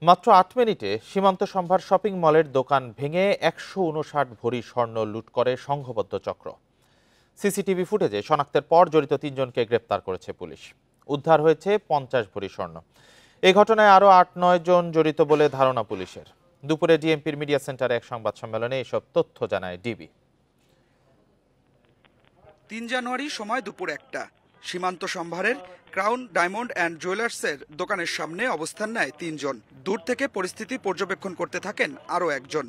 মাত্র ৮ মিনিটে সীমান্ত সম্ভার শপিং মলের দোকান ভেঙে ১৫৯ ভরি স্বর্ণ লুট করে সংঘবদ্ধ চক্র। সিসিটিভি ফুটেজে শনাক্তের পর জড়িত ৩ জনকে গ্রেপ্তার করেছে পুলিশ। উদ্ধার হয়েছে ৫০ ভরি স্বর্ণ। এই ঘটনায় আরও ৮-৯ জন জড়িত বলে ধারণা পুলিশের। দুপুরে ডিএমপির মিডিয়া সেন্টারে এক সংবাদ সম্মেলনে এসব তথ্য জানায় ডিবি। ৩ জানুয়ারি সময় দুপুর ১টা সীমান্ত সম্ভারের ক্রাউন ডায়মন্ড অ্যান্ড জুয়েলার্সের দোকানের সামনে অবস্থান নেয় ৩ জন। দূর থেকে পরিস্থিতি পর্যবেক্ষণ করতে থাকেন আরও একজন।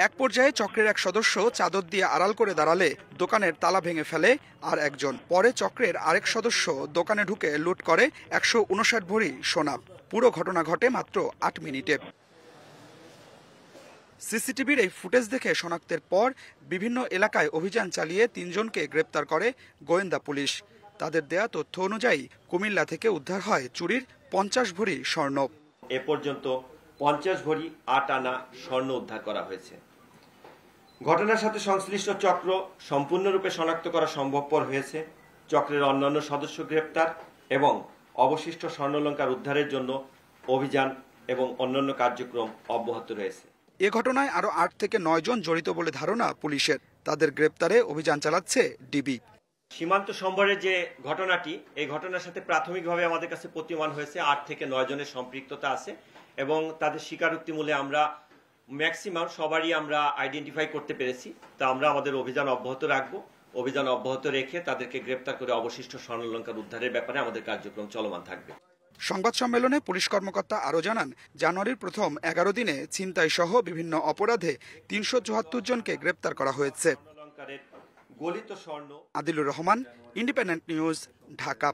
এক পর্যায়ে চক্রের এক সদস্য চাদর দিয়ে আড়াল করে দাঁড়ালে দোকানের তালা ভেঙে ফেলে আর একজন। পরে চক্রের আরেক সদস্য দোকানে ঢুকে লুট করে ১৫৯ ভরি সোনা। পুরো ঘটনা ঘটে মাত্র ৮ মিনিটে। সিসিটিভির এই ফুটেজ দেখে শনাক্তের পর বিভিন্ন এলাকায় অভিযান চালিয়ে ৩ জনকে গ্রেপ্তার করে গোয়েন্দা পুলিশ। তাদের দেয়া তথ্য অনুযায়ী কুমিল্লা থেকে উদ্ধার হয় চুরির ৫০ ভরি স্বর্ণ। এ পর্যন্ত ৫০ ভরি ৮ আনা স্বর্ণ উদ্ধার করা হয়েছে। ঘটনার সাথে সংশ্লিষ্ট চক্র সম্পূর্ণরূপে শনাক্ত করা সম্ভবপর হয়েছে। চক্রের অন্যান্য সদস্য গ্রেপ্তার এবং অবশিষ্ট স্বর্ণালংকার উদ্ধারের জন্য অভিযান এবং অন্যান্য কার্যক্রম অব্যাহত রয়েছে। এ ঘটনায় আরও ৮ থেকে ৯ জন জড়িত বলে ধারণা পুলিশের। তাদের গ্রেপ্তারে অভিযান চালাচ্ছে ডিবি। সীমান্ত সম্ভারের যে ঘটনাটি, এই ঘটনার সাথে প্রাথমিকভাবে আমাদের কাছে প্রতীয়মান হয়েছে ৮ থেকে ৯ জনের সম্পৃক্ততা আছে এবং তাদের স্বীকারোক্তি মূলে আমরা ম্যাক্সিমাম সবারই আমরা আইডেন্টিফাই করতে পেরেছি। তা আমরা আমাদের অভিযান অব্যাহত রাখবো। অভিযান অব্যাহত রেখে তাদেরকে গ্রেপ্তার করে অবশিষ্ট স্বর্ণালংকার উদ্ধারের ব্যাপারে আমাদের কার্যক্রম চলমান থাকবে। সংবাদ সম্মেলনে পুলিশ কর্মকর্তা আরও জানান, জানুয়ারির প্রথম ১১ দিনে ছিনতাই সহ বিভিন্ন অপরাধে ৩৭৪ জনকে গ্রেপ্তার করা হয়েছে। গলিত স্বর্ণ। Adilur Rahman, independent news, Dhaka.